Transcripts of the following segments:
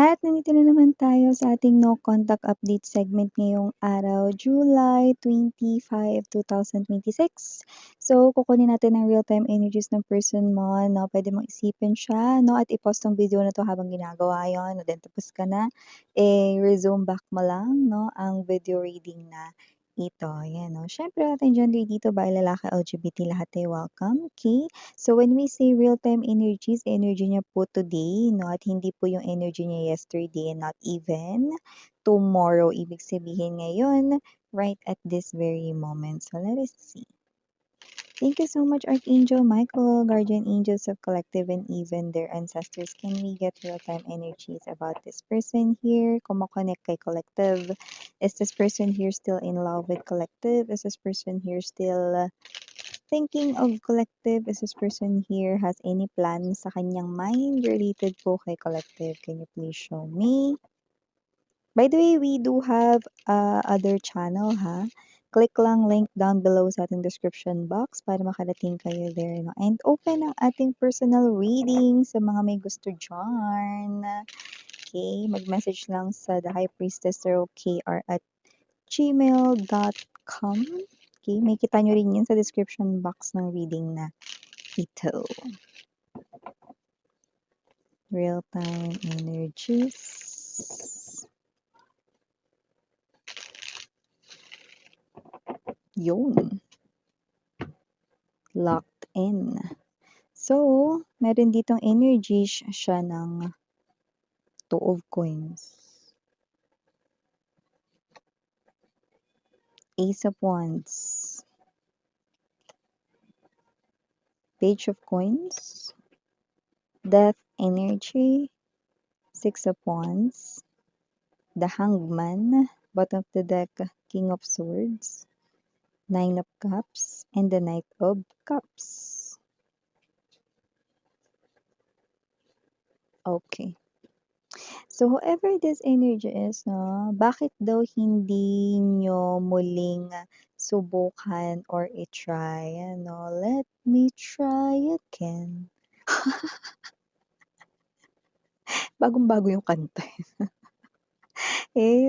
At nandito na naman tayo sa ating no contact update segment ngayong araw, July 25, 2026. So, kukunin natin ang real-time energies ng person mo, no? Pwede mong isipin siya, no? At i-post tong video na to habang ginagawa yon. No? Then, tapos ka na, resume back mo lang, no? Ang video reading na ito. Yan, no? Siyempre, natin gender dito, by lalaki, LGBT, lahat ay welcome. Okay? So when we say real-time energies, energy niya po today, no? At hindi po yung energy niya yesterday and not even tomorrow. Ibig sabihin ngayon, right at this very moment. So let us see. Thank you so much, Archangel Michael, guardian angels of collective and even their ancestors. Can we get real-time energies about this person here? Kumokonek kay collective. Is this person here still in love with collective? Is this person here still thinking of collective? Is this person here has any plans sa kanyang mind related po kay collective? Can you please show me? By the way, we do have other channel ha. Click lang link down below sa ating description box para makarating kayo there. No? And open ang ating personal reading sa mga may gusto dyan. Okay, mag-message lang sa The High Priestess KR at gmail.com. Okay, may kita nyo rin yun sa description box ng reading na ito. Real-time energies. Yun. Locked in. So, meron ditong energy siya ng Two of Coins. Ace of Wands. Page of Coins. Death energy. Six of Wands. The Hangman. Bottom of the deck, King of Swords. Nine of Cups. And the Knight of Cups. Okay. So, whoever this energy is, no, bakit daw hindi nyo muling subukan or i-try? Ano? Let me try again. Bagong-bago yung kanta.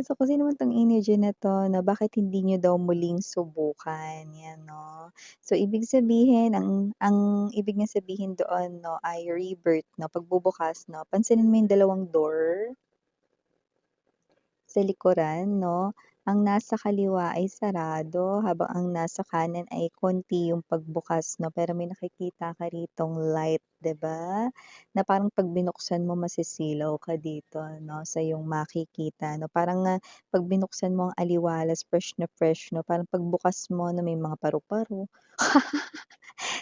So kasi naman 'tong energy na 'to na bakit hindi niyo daw muling subukan, 'yan 'no. So ibig sabihin ang ibig niyang sabihin doon 'no ay rebirth 'no, pagbubukas 'no. Pansinin mo yung dalawang door sa likuran 'no, ang nasa kaliwa ay sarado habang ang nasa kanan ay konti yung pagbukas 'no, pero may nakikita ka ritong light, 'di ba? Na parang 'pag binuksan mo masisilaw ka dito 'no, sa iyong makikita 'no. Parang, 'pag binuksan mo ang aliwalas fresh na 'no, parang pagbukas mo na may mga paru-paro,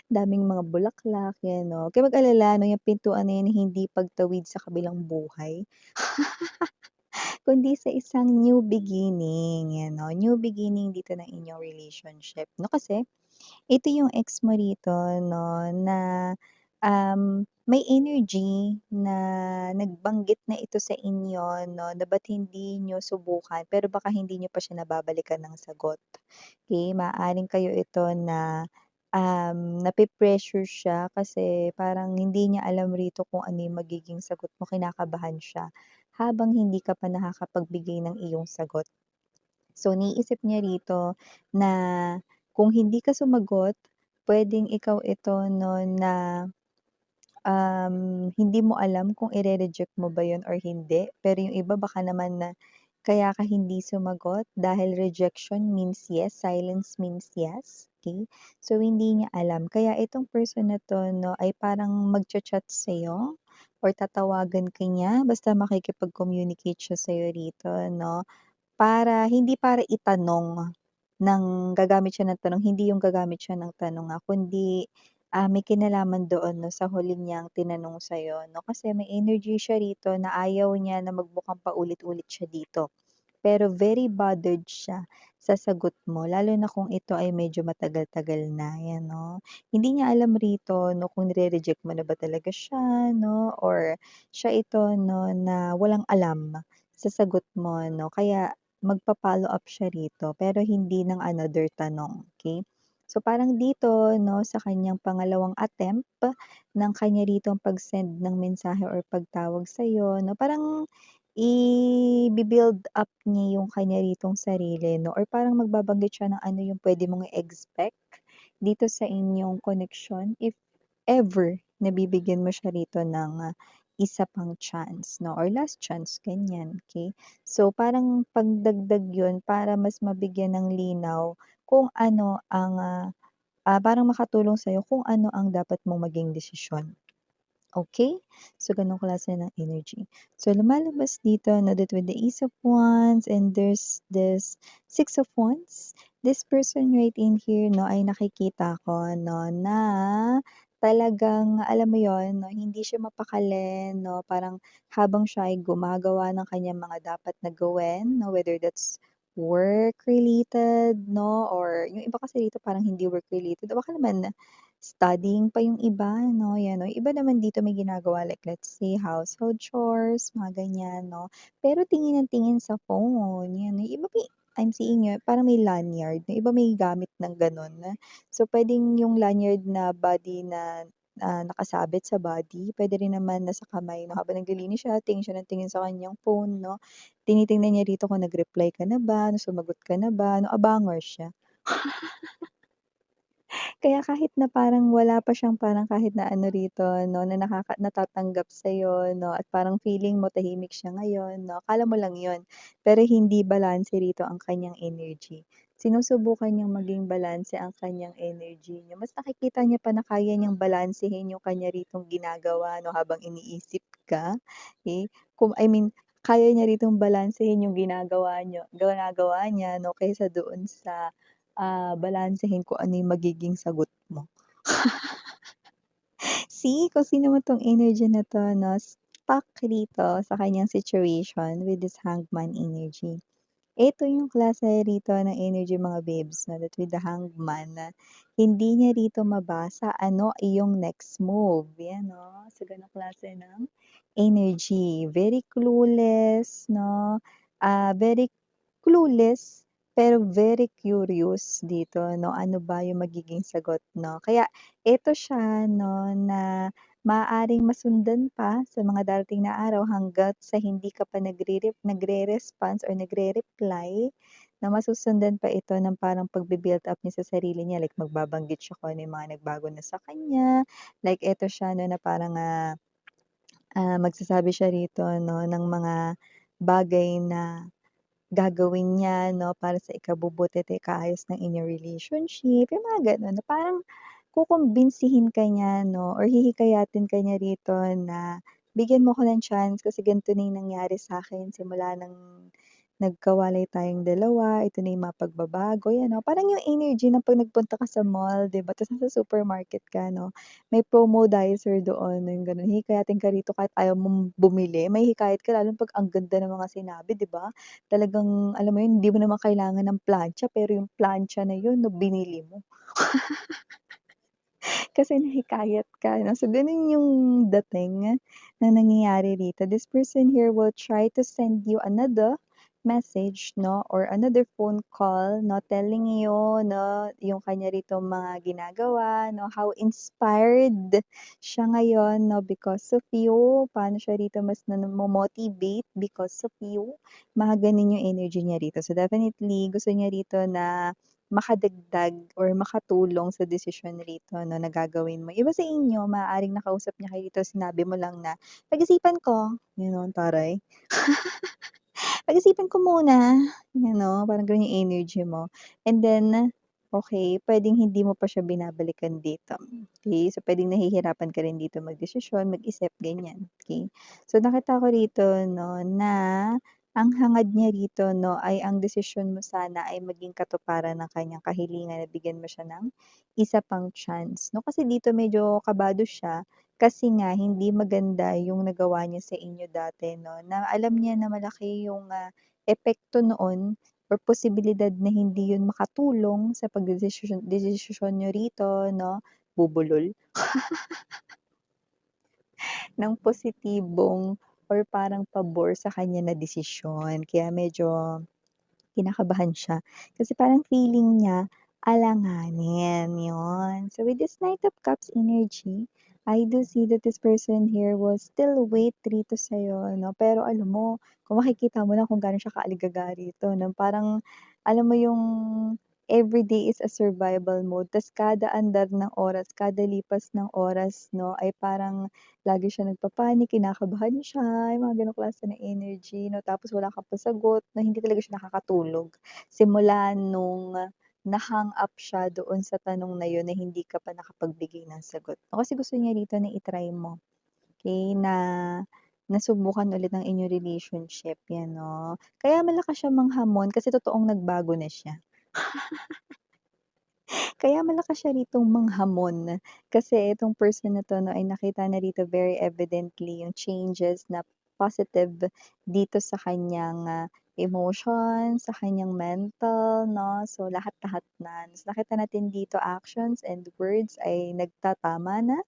daming mga bulaklak, 'yan 'no. Huwag kang mag-alala 'no, yung pintuan na 'yan hindi pagtawid sa kabilang buhay. Kundi sa isang new beginning, 'yan 'no, new beginning dito ng inyong relationship 'no. Kasi ito yung ex mo rito 'no na, may energy na nagbanggit na ito sa inyo 'no na ba't hindi niyo subukan pero baka hindi niyo pa siya nababalikan ng sagot. Okay, maaaring kayo ito na, nape-pressure siya kasi parang hindi niya alam rito kung ano yung magiging sagot mo, kinakabahan siya habang hindi ka pa nakakapagbigay ng iyong sagot. So, iniisip niya rito na kung hindi ka sumagot, puwedeng ikaw ito 'no na, hindi mo alam kung ire-reject mo ba 'yun or hindi. Pero yung iba baka naman na kaya ka hindi sumagot dahil rejection means yes, silence means yes, okay. So, hindi niya alam. Kaya itong person na 'to 'no ay parang magcha-chat sa'yo or tatawagan ka niya basta makikipag-communicate siya sa'yo rito 'no. Hindi para itanong ng gagamit siya ng tanong, hindi yung gagamit siya ng tanong, kundi, may kinalaman doon 'no, sa huli niyang tinanong sa'yo 'no. Kasi may energy siya rito na ayaw niya na magmukhang paulit-ulit siya dito. Pero very bothered siya sa sagot mo, lalo na kung ito ay medyo matagal-tagal na, 'yan 'no. Hindi niya alam rito 'no, kung nire-reject mo na ba talaga siya 'no, or siya ito 'no, na walang alam sa sagot mo 'no. Kaya magpa-follow up siya rito pero hindi ng another tanong, okay. So, parang dito 'no, sa kanyang pangalawang attempt ng kanya ritong pag-send ng mensahe or pagtawag sa'yo 'no, parang ibi-build up niya yung kanya ritong sarili 'no or parang magbabanggit siya ng ano yung puwede mong i-expect dito sa inyong connection if ever na bibigyan mo siya rito ng, isa pang chance 'no or last chance ganyan, okey. So, parang pagdagdag yun para mas mabigyan ng linaw kung ano ang, parang makatulong sa'yo kung ano ang dapat mong maging desisyon. Okay, so gano'ng klase ng energy. So lumalabas dito 'no that with the Ace of Wands and there's this Six of Wands, this person right in here 'no ay nakikita ko 'no na talagang alam mo yon 'no, hindi siya mapakali 'no, parang habang siya ay gumagawa ng kanyang mga dapat na gawin 'no, whether that's work related 'no, or yung iba kasi dito parang hindi work related o baka naman studying pa yung iba 'no, 'yan 'no. Iba naman dito may ginagawa like let's say household chores, mga ganyan 'no. Pero tingin ng tingin sa phone, 'yan. Yung iba I'm seeing parang may lanyard, yung iba may gamit ng gano'n. So, puwedeng yung lanyard na body na, nakasabit sa body, puwede rin naman nasa kamay 'no, habang naglilinis siya ng tingin sa kanyang phone 'no. Tinitingnan niya rito kung nag-reply ka na ba, sumagot ka na ba, 'no, abanger siya. Kaya kahit na parang wala pa siyang parang kahit na ano rito 'no, na natatanggap sa'yo 'no, at parang feeling mo tahimik siya ngayon 'no, akala mo lang 'yun, pero hindi balanse rito ang kanyang energy. Sinusubukan niyang maging balanse ang kanyang energy niya, mas nakikita niya pa na kaya niyang balansehin yung kanya ritong ginagawa 'no, habang iniisip ka, I mean, kaya niya ritong balansehin yung ginagawa niya 'no, kaysa doon sa balansehin kung ano yung magiging sagot mo. See, kung sino man 'tong energy na 'to 'no, stuck dito sa kanyang situation with this hangman energy. Ito yung klase rito ng energy mga babes 'no, that with the hangman na hindi niya rito mabasa ano iyong next move, 'yan 'no. So, gano'ng klase ng energy, very clueless 'no, very clueless pero very curious dito 'no, ano ba yung magiging sagot 'no. Kaya eto siya 'no, na maaaring masundan pa sa mga darating na araw hangga't sa hindi ka pa nagre-response or nagre-reply, na masusundan pa ito ng parang pagbi-build up niya sa sarili niya, like magbabanggit siya kung ano yung mga nagbago na sa kanya, like eto siya 'no, na parang, magsasabi siya rito 'no, ng mga bagay na gagawin niya 'no, para sa ikabubuti at ikaayos ng inyong relationship, yung mga gano'n na parang kukumbinsihin ka niya 'no or hihikayatin ka niya rito na, "Bigyan mo ako ng chance kasi ganito na yung nangyari sa'kin simula ng nagkawalay tayong dalawa, ito na yung mga pagbabago." 'Yan 'no, parang yung energy ng 'pag nagpunta ka sa mall 'di ba, tapos nasa supermarket ka 'no, may promodizer doon, yung gano'n. Hihikayatin ka rito kahit ayaw mong bumili, mahihikayat ka lalo 'pag ang ganda ng mga sinabi 'di ba? Talagang alam mo yun, hindi mo naman kailangan ng plancha, pero yung plancha na yun 'no, binili mo. Kasi nahikayat ka 'no, so ganun yung dating na nangyayari dito. This person here will try to send you another message 'no, or another phone call 'no, telling you 'no, yung kanya ritong mga ginagawa 'no, how inspired siya ngayon 'no, because of you. Paano siya rito mas motivate because of you. Mga ganun yung energy niya rito. So definitely gusto niya rito na makadagdag or makatulong sa desisyon rito 'no, na gagawin mo. Iba sa inyo maaaring nakausap niya kayo dito, sinabi mo lang na, "Pag-isipan ko." Gano'n, taray. Pag-isipan ko muna, you know, parang gano'n yung energy mo. And then, okey, puwedeng hindi mo pa siya binabalikan dito, okey? So, puwedeng nahihirapan ka rin dito magdesisyon, mag-isip, ganyan, okey? So, nakita ko rito 'no, na ang hangad niya rito 'no, ay ang desisyon mo sana ay maging katuparan ng kanyang kahilingan na bigyan mo siya ng isa pang chance 'no. Kasi dito medyo kabado siya kasi nga hindi maganda yung nagawa niya sa inyo dati 'no, na alam niya na malaki yung, epekto noon or posibilidad na hindi yun makatulong sa desisyon niyo rito 'no, bubulol ng positibong or parang pabor sa kanya na desisyon. Kaya medyo kinakabahan siya kasi parang feeling niya alanganin, yun. So with this Knight of Cups energy, I do see that this person here will still wait rito sa'yo 'no, pero alam mo, kung makikita mo lang kung gaano siya kaaligaga rito 'no, parang alam mo yung everyday is a survival mode ta's kada andar ng oras, kada lipas ng oras 'no, ay parang lagi siya nagpa-panic, kinakabahan siya, yung mga gano'ng klase ng energy 'no, tapos wala ka pa sagot na hindi talaga siya nakakatulog. Simula nung na-hang up siya doon sa tanong na yun na hindi ka pa nakapagbigay ng sagot. O kasi gusto niya rito na i-try mo, okey, na nasubukan ulit ang inyong relationship, 'yan 'no. Kaya malakas siya manghamon kasi totoong nagbago na siya. Kaya malakas siya ritong manghamon, kasi itong person na 'to 'no, ay nakita na rito very evidently yung changes na positive dito sa kaniyang, emotion, sa kaniyang mental 'no, so lahat-lahat na. Ta's nakita natin dito actions and words ay nagtatama na.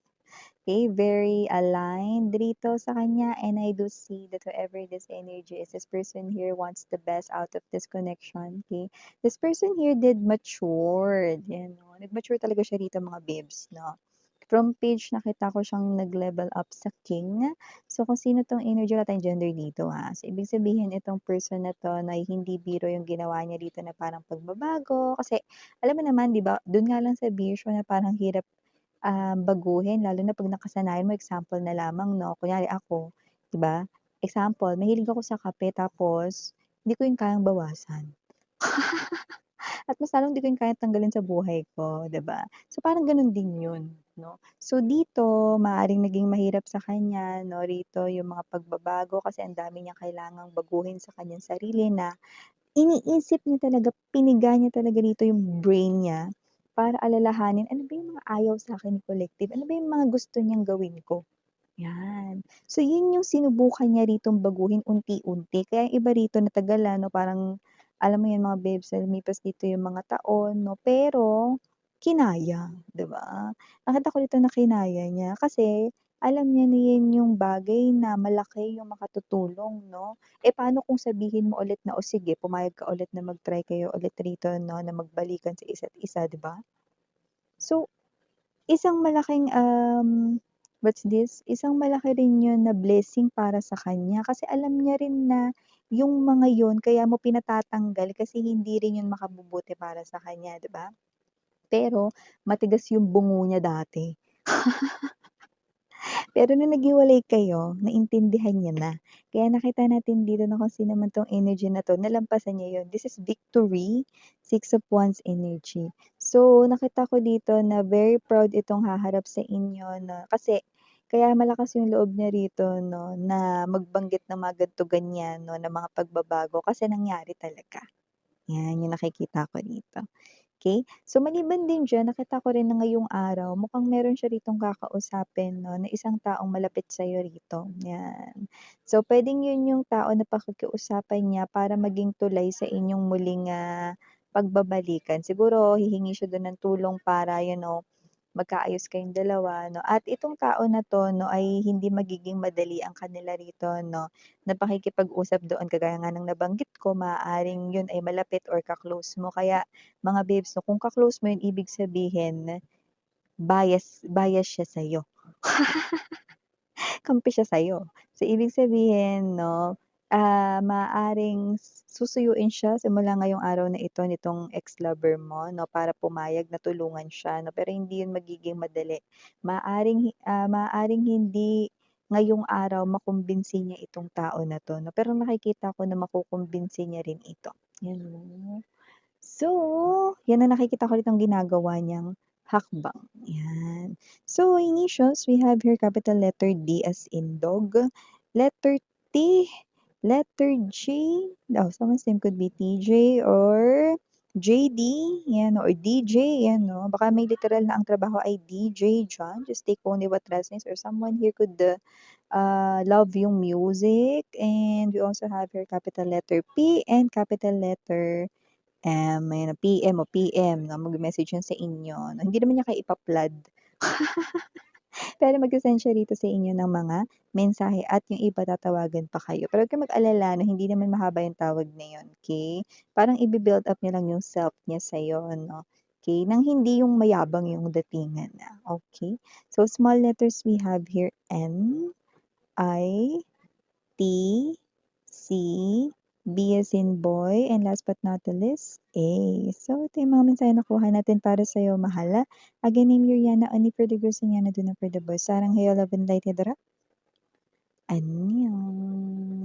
Okay, very aligned dito sa kanya and I do see that whoever this energy is, this person here wants the best out of this connection, okay? This person here did matured, yan 'no, nag-mature talaga siya rito mga babes 'no. From page nakita ko siyang nag-level up sa king. So kung sino 'tong energy, wala tayong gender dito, So ibig sabihin itong person na 'to na hindi biro yung ginawa niya dito na parang pagbabago kasi alam mo naman 'di ba, dun nga lang sa bisyo na parang hirap baguhin lalo na 'pag nakasanayan mo example na lamang 'no, kunyari ako, 'di ba? Example, mahilig ako sa kape tapos hindi ko 'yun kayang bawasan at mas lalong hindi ko 'yun kayang tanggalin sa buhay ko, 'di ba? So, parang gano'n din 'yun 'no. So, dito maaaring naging mahirap sa kanya 'no, rito yung mga pagbabago kasi ang dami niyang kailangang baguhin sa kanyang sarili na iniisip niya talaga, piniga niya talaga rito yung brain niya para alalahanin, ano ba yung mga ayaw sa'kin ni collective, ano ba yung mga gusto niyang gawin ko, 'yan. So yun yung sinubukan niya ritong baguhin unti-unti, kaya yung iba rito natagalan 'no, parang alam mo yun mga babes, lumipas dito yung mga taon 'no, pero kinaya, 'di ba? Nakita ko dito na kinaya niya kasi alam niya na yun yung bagay na malaki yung makatutulong 'no. Eh, paano kung sabihin mo ulit na, "O sige pumayag ka ulit na mag-try kayo ulit rito 'no, na magbalikan sa isa't isa," 'di ba? So, isang malaking, what's this, isang malaki rin yun na blessing para sa kanya kasi alam niya rin na yung mga yun kaya mo pinatatanggal kasi hindi rin yun makabubuti para sa kanya, 'di ba? Pero matigas yung bungo niya dati. Pero nung naghiwalay kayo, naintindihan niya na. Kaya nakita natin dito na kung sino man 'tong energy na 'to, nalampasan niya 'yun. This is victory, Six of Wands energy. So, nakita ko dito na very proud itong haharap sa inyo 'no, kasi kaya malakas yung loob niya rito 'no, na magbanggit ng mga ganito, ganyan 'no, na mga pagbabago kasi nangyari talaga. 'Yan yung nakikita ko dito. Okay. So maliban din diyan nakita ko rin na ngayong araw mukhang meron siya ritong kakausapin 'no, na isang taong malapit sa'yo rito, 'yan. So puwedeng 'yun yung tao na pakikiusapan niya para maging tulay sa inyong muling, pagbabalikan. Siguro hihingi siya dun ng tulong para magkaayos kayong dalawa 'no, at itong tao na 'to 'no ay hindi magiging madali ang kanila rito 'no, na pakikipag-usap doon kagaya nga ng nabanggit ko maaaring yun ay malapit or ka-close mo kaya mga babes 'no, kung ka-close mo yun ibig sabihin bias bias siya sa'yo. Kampi siya sa'yo. So, ibig sabihin 'no, maaaring susuyuin siya simula ngayong araw na ito nitong ex-lover mo 'no, para pumayag na tulungan siya 'no, pero hindi yun magiging madali. Maaaring hindi ngayong araw makumbinsi niya itong tao na 'to 'no, pero nakikita ko na makukumbinsi niya rin ito, yan 'no. So, yan ang nakikita ko ditong ginagawa niyang hakbang, yan. So, initials, we have here capital letter D as in dog, letter T, letter J, someone's name could be TJ or JD, yan, or DJ, yan, no? Baka may literal na ang trabaho ay DJ John, just take only what resonates, or someone here could love yung music, and we also have here capital letter P and capital letter ayan, PM o PM 'no, magme-message yun sa inyo 'no, hindi naman niya kayo ipa-flood. Pero magse-send siya rito sa inyo ng mga mensahe at yung iba tatawagan pa kayo. Pero 'wag kayong mag-alala na hindi naman mahaba yung tawag na yun, okey? Parang ibi-build up niya lang yung self niya sa'yo 'no. okay? Nang hindi yung mayabang yung datingan, okay? So, small letters we have here, N, I, T, C, B as in boy, and last but not the least, A. So, ito yung mga mensahe nakuha natin para sa'yo, mahal. Again, name Yuriana, only for the girls and Yana, do not for the boys. Sarang hayo, love and light, Hidra. 안녕.